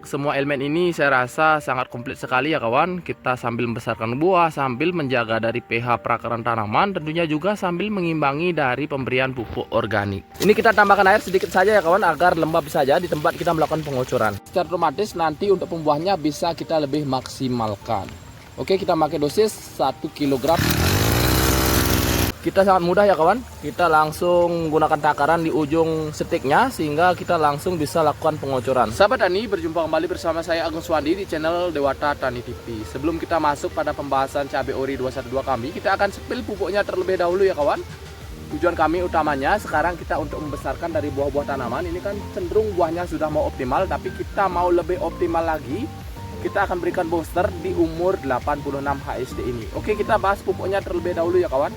semua elemen ini saya rasa sangat komplit sekali ya kawan. Kita sambil membesarkan buah, sambil menjaga dari pH perakaran tanaman, tentunya juga sambil mengimbangi dari pemberian pupuk organik. Ini kita tambahkan air sedikit saja ya kawan, agar lembab saja di tempat kita melakukan pengucuran. Secara otomatis nanti untuk pembuahnya bisa kita lebih maksimalkan. Oke, kita pakai dosis 1 kg. Kita sangat mudah ya kawan, kita langsung menggunakan takaran di ujung stiknya sehingga kita langsung bisa lakukan pengucuran. Sahabat tani, berjumpa kembali bersama saya Agung Swandi di channel Dewata Tani TV. Sebelum kita masuk pada pembahasan cabai ori 212 kami, kita akan spill pupuknya terlebih dahulu ya kawan. Tujuan kami utamanya sekarang kita untuk membesarkan dari buah-buah tanaman. Ini kan cenderung buahnya sudah mau optimal, tapi kita mau lebih optimal lagi. Kita akan berikan booster di umur 86 HST ini. Oke, kita bahas pupuknya terlebih dahulu ya kawan.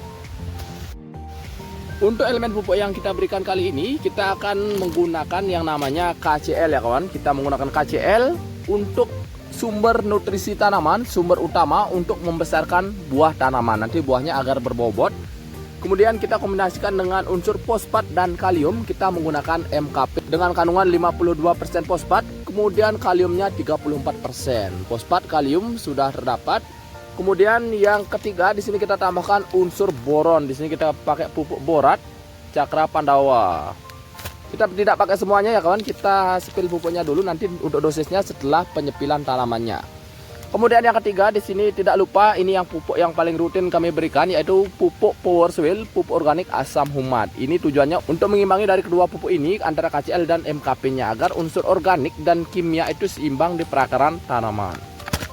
Untuk elemen pupuk yang kita berikan kali ini, kita akan menggunakan yang namanya KCL ya kawan. Kita menggunakan KCL untuk sumber nutrisi tanaman, sumber utama untuk membesarkan buah tanaman. Nanti buahnya agar berbobot. Kemudian kita kombinasikan dengan unsur fosfat dan kalium. Kita menggunakan MKP dengan kandungan 52% fosfat, kemudian kaliumnya 34%. Fosfat, kalium sudah terdapat. Kemudian yang ketiga di sini kita tambahkan unsur boron. Di sini kita pakai pupuk borat Cakra Pandawa. Kita tidak pakai semuanya ya kawan. Kita spill pupuknya dulu nanti untuk dosisnya setelah penyepilan tanamannya. Kemudian yang ketiga di sini tidak lupa ini yang pupuk yang paling rutin kami berikan, yaitu pupuk Power Soil, pupuk organik asam humat. Ini tujuannya untuk mengimbangi dari kedua pupuk ini antara KCL dan MKP-nya agar unsur organik dan kimia itu seimbang di perakaran tanaman.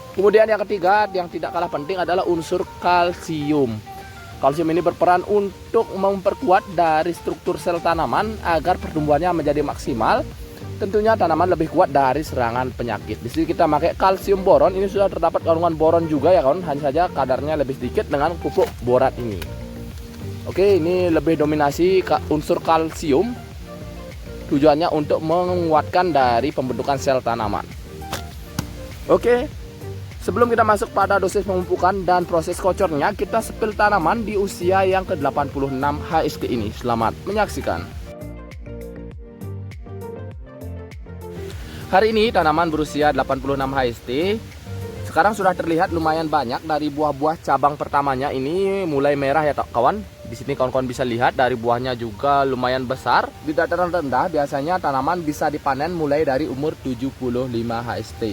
Kemudian yang ketiga yang tidak kalah penting adalah unsur kalsium. Kalsium ini berperan untuk memperkuat dari struktur sel tanaman agar pertumbuhannya menjadi maksimal. Tentunya tanaman lebih kuat dari serangan penyakit. Di sini kita pakai kalsium boron. Ini sudah terdapat kandungan boron juga ya kawan. Hanya saja kadarnya lebih sedikit dengan pupuk borat ini. Oke, ini lebih dominasi unsur kalsium. Tujuannya untuk menguatkan dari pembentukan sel tanaman. Oke. Sebelum kita masuk pada dosis pemupukan dan proses kocornya, kita spill tanaman di usia yang ke-86 HST ini. Selamat menyaksikan. Hari ini tanaman berusia 86 HST. Sekarang sudah terlihat lumayan banyak dari buah-buah cabang pertamanya ini mulai merah ya kawan. Di sini kawan-kawan bisa lihat dari buahnya juga lumayan besar. Di dataran rendah biasanya tanaman bisa dipanen mulai dari umur 75 HST.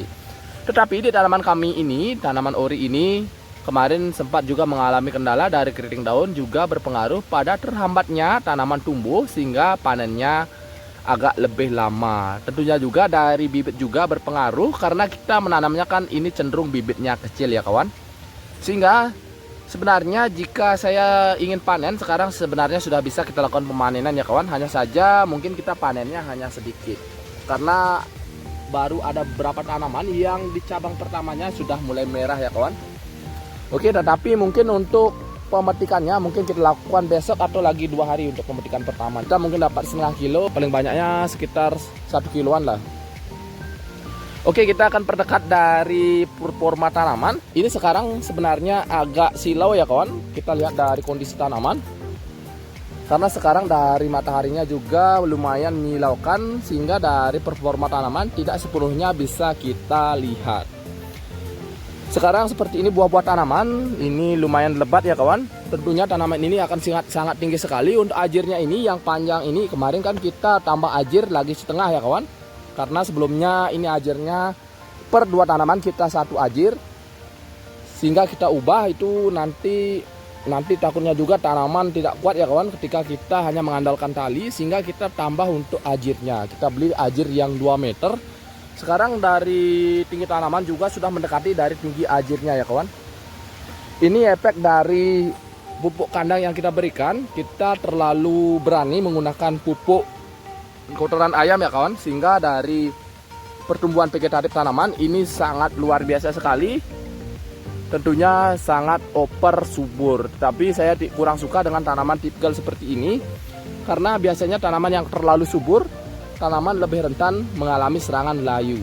Tetapi di tanaman kami ini, tanaman ori ini kemarin sempat juga mengalami kendala dari keriting daun, juga berpengaruh pada terhambatnya tanaman tumbuh sehingga panennya agak lebih lama. Tentunya juga dari bibit juga berpengaruh karena kita menanamnya kan ini cenderung bibitnya kecil ya kawan. Sehingga sebenarnya jika saya ingin panen sekarang sebenarnya sudah bisa kita lakukan pemanenan ya kawan. Hanya saja mungkin kita panennya hanya sedikit karena baru ada beberapa tanaman yang di cabang pertamanya sudah mulai merah ya kawan. Oke, tetapi mungkin untuk pemetikannya mungkin kita lakukan besok atau lagi 2 hari untuk pemetikan pertama. Kita mungkin dapat setengah kilo, paling banyaknya sekitar 1 kiloan lah. Oke, kita akan perdekat dari performa tanaman. Ini sekarang sebenarnya agak silau ya kawan. Kita lihat dari kondisi tanaman. Karena sekarang dari mataharinya juga lumayan menyilaukan sehingga dari performa tanaman tidak sepenuhnya bisa kita lihat. Sekarang seperti ini buah-buah tanaman, ini lumayan lebat ya kawan. Tentunya tanaman ini akan sangat tinggi sekali. Untuk ajirnya ini yang panjang ini kemarin kan kita tambah ajir lagi setengah ya kawan. Karena sebelumnya ini ajirnya per 2 tanaman kita 1 ajir. Sehingga kita ubah itu nanti takutnya juga tanaman tidak kuat ya kawan ketika kita hanya mengandalkan tali, sehingga kita tambah untuk ajirnya. Kita beli ajir yang 2 meter. Sekarang dari tinggi tanaman juga sudah mendekati dari tinggi ajirnya ya kawan. Ini efek dari pupuk kandang yang kita berikan. Kita terlalu berani menggunakan pupuk kotoran ayam ya kawan, sehingga dari pertumbuhan vegetatif tanaman ini sangat luar biasa sekali. Tentunya sangat over subur. Tapi saya kurang suka dengan tanaman tipikal seperti ini karena biasanya tanaman yang terlalu subur, tanaman lebih rentan mengalami serangan layu.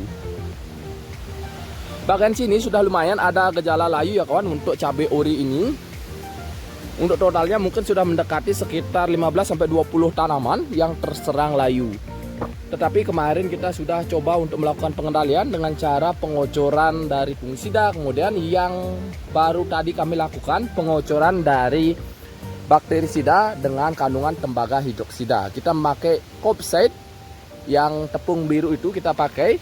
Bagian sini sudah lumayan ada gejala layu ya kawan untuk cabai ori ini. Untuk totalnya mungkin sudah mendekati sekitar 15-20 tanaman yang terserang layu. Tetapi kemarin kita sudah coba untuk melakukan pengendalian dengan cara pengocoran dari fungisida. Kemudian yang baru tadi kami lakukan pengocoran dari bakterisida dengan kandungan tembaga hidroksida. Kita memakai Kopside yang tepung biru itu kita pakai.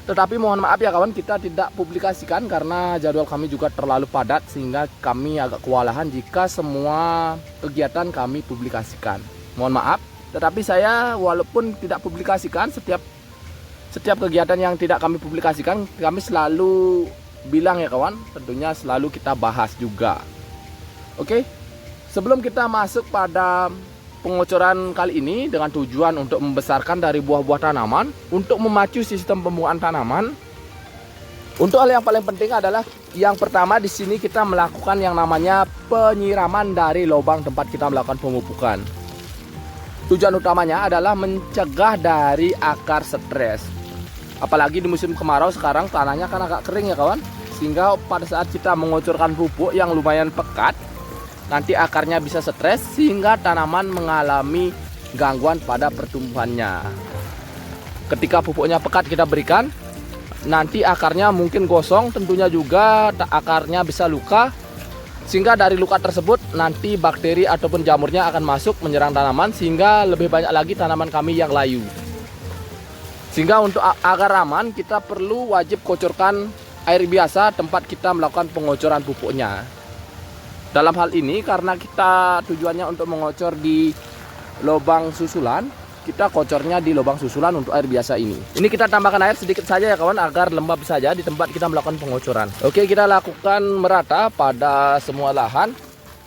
Tetapi mohon maaf ya kawan, kita tidak publikasikan karena jadwal kami juga terlalu padat sehingga kami agak kewalahan jika semua kegiatan kami publikasikan. Mohon maaf. Tetapi saya walaupun tidak publikasikan, setiap kegiatan yang tidak kami publikasikan, kami selalu bilang ya kawan, tentunya selalu kita bahas juga. Oke, sebelum kita masuk pada pengocoran kali ini dengan tujuan untuk membesarkan dari buah-buah tanaman, untuk memacu sistem pembuahan tanaman, untuk hal yang paling penting adalah yang pertama di sini kita melakukan yang namanya penyiraman dari lubang tempat kita melakukan pemupukan. Tujuan utamanya adalah mencegah dari akar stres. Apalagi di musim kemarau sekarang tanahnya kan agak kering ya kawan. Sehingga pada saat kita mengocorkan pupuk yang lumayan pekat, nanti akarnya bisa stres sehingga tanaman mengalami gangguan pada pertumbuhannya. Ketika pupuknya pekat kita berikan, nanti akarnya mungkin gosong, tentunya juga akarnya bisa luka. Sehingga dari luka tersebut nanti bakteri ataupun jamurnya akan masuk menyerang tanaman sehingga lebih banyak lagi tanaman kami yang layu. Sehingga untuk agar aman kita perlu wajib kocorkan air biasa tempat kita melakukan pengocoran pupuknya. Dalam hal ini karena kita tujuannya untuk mengocor di lubang susulan, kita kocornya di lubang susulan untuk air biasa ini. Ini kita tambahkan air sedikit saja ya kawan agar lembab saja di tempat kita melakukan pengocoran. Oke, kita lakukan merata pada semua lahan.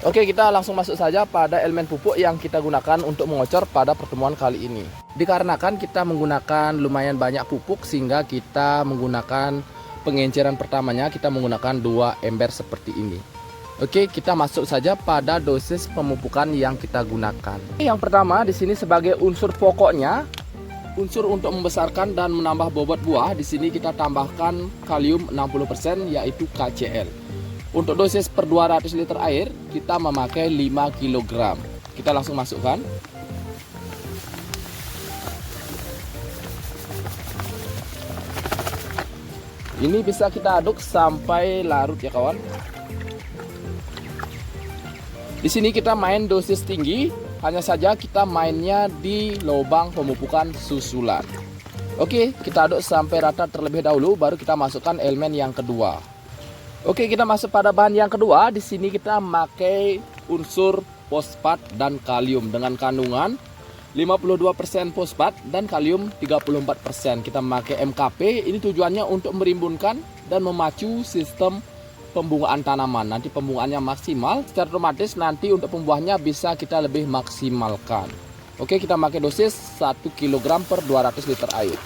Oke, kita langsung masuk saja pada elemen pupuk yang kita gunakan untuk mengocor pada pertemuan kali ini. Dikarenakan kita menggunakan lumayan banyak pupuk sehingga kita menggunakan pengenceran pertamanya kita menggunakan 2 ember seperti ini. Oke, kita masuk saja pada dosis pemupukan yang kita gunakan. Yang pertama di sini sebagai unsur pokoknya, unsur untuk membesarkan dan menambah bobot buah, di sini kita tambahkan kalium 60% yaitu KCl. Untuk dosis per 200 liter air kita memakai 5 kg. Kita langsung masukkan. Ini bisa kita aduk sampai larut ya kawan. Di sini kita main dosis tinggi, hanya saja kita mainnya di lubang pemupukan susulan. Oke, kita aduk sampai rata terlebih dahulu, baru kita masukkan elemen yang kedua. Oke, kita masuk pada bahan yang kedua. Di sini kita memakai unsur fosfat dan kalium dengan kandungan 52% fosfat dan kalium 34%. Kita memakai MKP. Ini tujuannya untuk merimbunkan dan memacu sistem pembungaan tanaman. Nanti pembungaannya maksimal, secara otomatis nanti untuk pembuahannya bisa kita lebih maksimalkan. Oke, kita pakai dosis 1 kg per 200 liter air.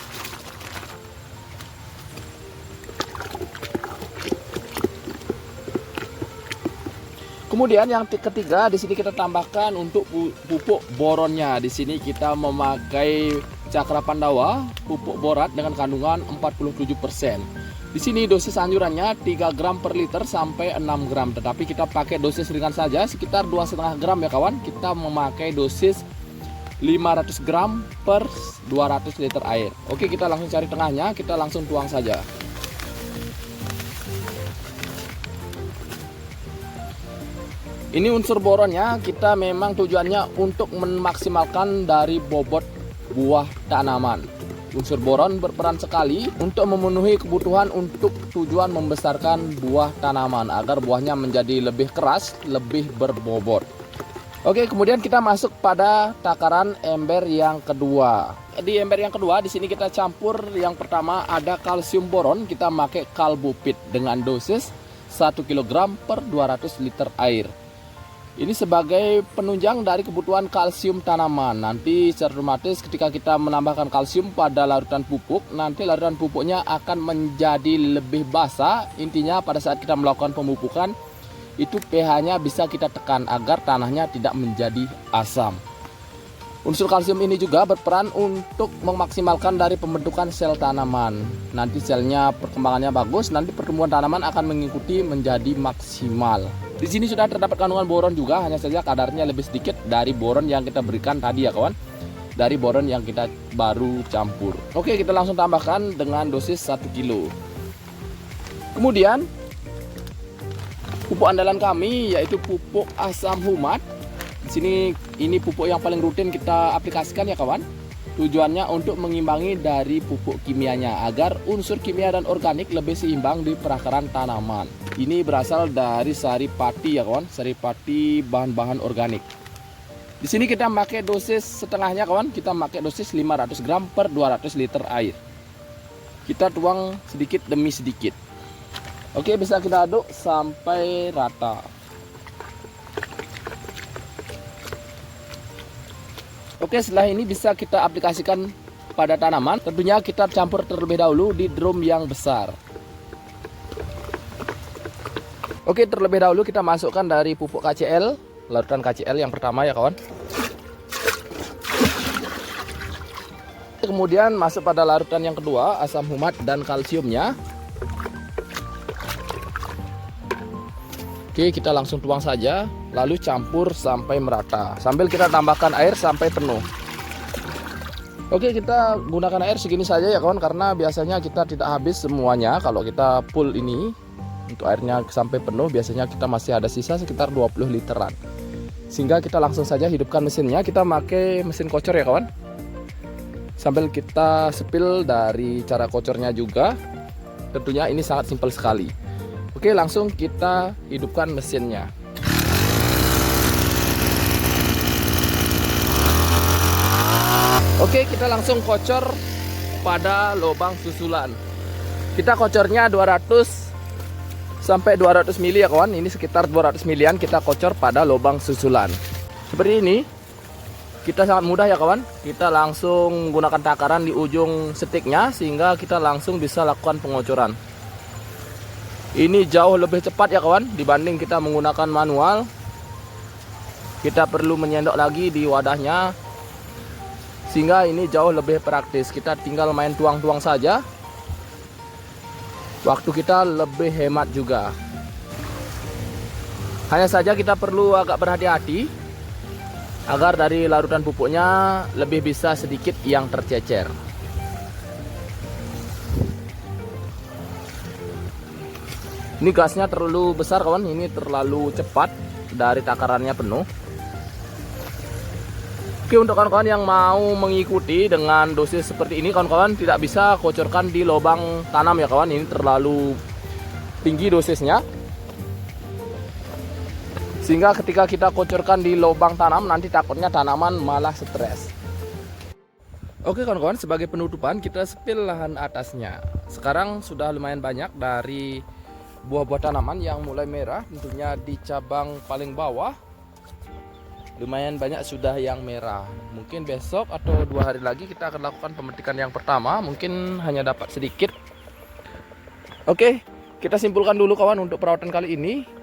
Kemudian yang ketiga di sini kita tambahkan untuk pupuk boronnya. Di sini kita memakai Cakra Pandawa pupuk borat dengan kandungan 47%. Di sini dosis anjurannya 3 gram per liter sampai 6 gram. Tetapi kita pakai dosis ringan saja sekitar 2,5 gram ya kawan. Kita memakai dosis 500 gram per 200 liter air. Oke, kita langsung cari tengahnya, kita langsung tuang saja. Ini unsur boronnya, kita memang tujuannya untuk memaksimalkan dari bobot buah tanaman. Unsur boron berperan sekali untuk memenuhi kebutuhan untuk tujuan membesarkan buah tanaman agar buahnya menjadi lebih keras, lebih berbobot. Oke, kemudian kita masuk pada takaran ember yang kedua. Di ember yang kedua di sini kita campur, yang pertama ada kalsium boron, kita pakai Kalbupit dengan dosis 1 kg per 200 liter air. Ini sebagai penunjang dari kebutuhan kalsium tanaman. Nanti secara otomatis ketika kita menambahkan kalsium pada larutan pupuk, nanti larutan pupuknya akan menjadi lebih basah. Intinya pada saat kita melakukan pemupukan, itu pH-nya bisa kita tekan agar tanahnya tidak menjadi asam. Unsur kalsium ini juga berperan untuk memaksimalkan dari pembentukan sel tanaman. Nanti selnya perkembangannya bagus, nanti pertumbuhan tanaman akan mengikuti menjadi maksimal. Di sini sudah terdapat kandungan boron juga, hanya saja kadarnya lebih sedikit dari boron yang kita berikan tadi ya kawan. dari boron yang kita baru campur. Oke, kita langsung tambahkan dengan dosis 1 kilo. Kemudian pupuk andalan kami yaitu pupuk asam humat. Di sini ini pupuk yang paling rutin kita aplikasikan ya kawan. Tujuannya untuk mengimbangi dari pupuk kimianya agar unsur kimia dan organik lebih seimbang di perakaran tanaman. Ini berasal dari sari pati ya kawan, sari pati bahan-bahan organik. Di sini kita pakai dosis setengahnya kawan, kita pakai dosis 500 gram per 200 liter air. Kita tuang sedikit demi sedikit. Oke, bisa kita aduk sampai rata. Oke, setelah ini bisa kita aplikasikan pada tanaman. Tentunya kita campur terlebih dahulu di drum yang besar. Oke, terlebih dahulu kita masukkan dari pupuk KCl, larutan KCl yang pertama ya kawan. Kemudian masuk pada larutan yang kedua, asam humat dan kalsiumnya. Oke, kita langsung tuang saja, lalu campur sampai merata. Sambil kita tambahkan air sampai penuh. Oke, kita gunakan air segini saja ya kawan, karena biasanya kita tidak habis semuanya. Kalau kita full ini, untuk airnya sampai penuh, biasanya kita masih ada sisa sekitar 20 literan. Sehingga kita langsung saja hidupkan mesinnya. Kita pakai mesin kocor ya kawan. Sambil kita spill dari cara kocornya juga. Tentunya ini sangat simpel sekali. Oke, langsung kita hidupkan mesinnya. Oke, kita langsung kocor pada lubang susulan. Kita kocornya 200 sampai 200 mili ya kawan. Ini sekitar 200 milian kita kocor pada lubang susulan. Seperti ini. Kita sangat mudah ya kawan. Kita langsung gunakan takaran di ujung stiknya sehingga kita langsung bisa lakukan pengocoran. Ini jauh lebih cepat ya kawan dibanding kita menggunakan manual. Kita perlu menyendok lagi di wadahnya, sehingga ini jauh lebih praktis. Kita tinggal main tuang-tuang saja. Waktu kita lebih hemat juga. Hanya saja kita perlu agak berhati-hati agar dari larutan pupuknya lebih bisa sedikit yang tercecer. Ini gasnya terlalu besar kawan, ini terlalu cepat dari takarannya penuh. Oke, untuk kawan-kawan yang mau mengikuti dengan dosis seperti ini, kawan-kawan tidak bisa kocorkan di lubang tanam ya kawan, ini terlalu tinggi dosisnya. Sehingga ketika kita kocorkan di lubang tanam, nanti takutnya tanaman malah stres. Oke kawan-kawan, sebagai penutupan kita spill lahan atasnya. Sekarang sudah lumayan banyak dari buah-buah tanaman yang mulai merah, tentunya di cabang paling bawah lumayan banyak sudah yang merah. Mungkin besok atau 2 hari lagi kita akan lakukan pemetikan yang pertama, mungkin hanya dapat sedikit. Oke, kita simpulkan dulu kawan untuk perawatan kali ini.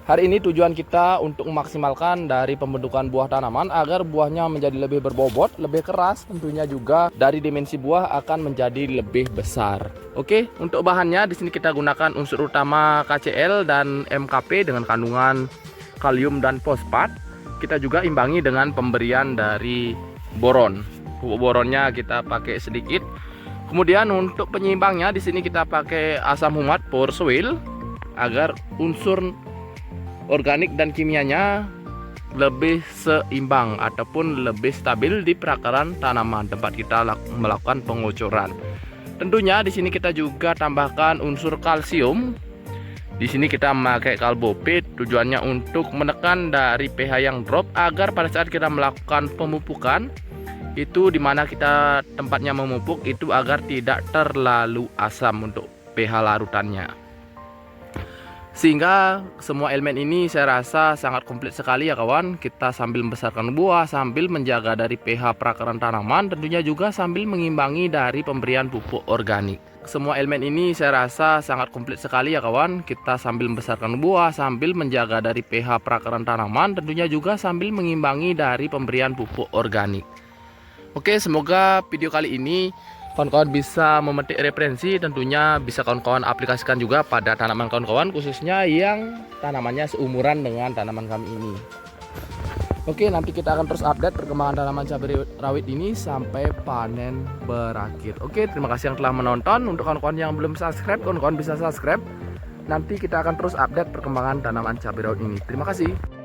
Hari ini tujuan kita untuk memaksimalkan dari pembentukan buah tanaman agar buahnya menjadi lebih berbobot, lebih keras, tentunya juga dari dimensi buah akan menjadi lebih besar. Oke, untuk bahannya di sini kita gunakan unsur utama KCl dan MKP dengan kandungan kalium dan fosfat. Kita juga imbangi dengan pemberian dari boron. Pupuk boronnya kita pakai sedikit. Kemudian untuk penyeimbangnya di sini kita pakai asam humat power soil agar unsur organik dan kimianya lebih seimbang ataupun lebih stabil di perakaran tanaman tempat kita melakukan pengocoran. Tentunya di sini kita juga tambahkan unsur kalsium. Di sini kita memakai Kalbopit, tujuannya untuk menekan dari pH yang drop agar pada saat kita melakukan pemupukan itu dimana kita tempatnya memupuk itu agar tidak terlalu asam untuk pH larutannya. Sehingga semua elemen ini saya rasa sangat komplit sekali ya kawan. Kita sambil membesarkan buah, sambil menjaga dari pH perakaran tanaman, tentunya juga sambil mengimbangi dari pemberian pupuk organik. Semua elemen ini saya rasa sangat komplit sekali ya kawan. Kita sambil membesarkan buah, sambil menjaga dari pH perakaran tanaman, tentunya juga sambil mengimbangi dari pemberian pupuk organik. Oke, semoga video kali ini kawan-kawan bisa memetik referensi, tentunya bisa kawan-kawan aplikasikan juga pada tanaman kawan-kawan, khususnya yang tanamannya seumuran dengan tanaman kami ini. Oke, nanti kita akan terus update perkembangan tanaman cabai rawit ini sampai panen berakhir. Oke, terima kasih yang telah menonton. Untuk kawan-kawan yang belum subscribe, kawan-kawan bisa subscribe. Nanti kita akan terus update perkembangan tanaman cabai rawit ini. Terima kasih.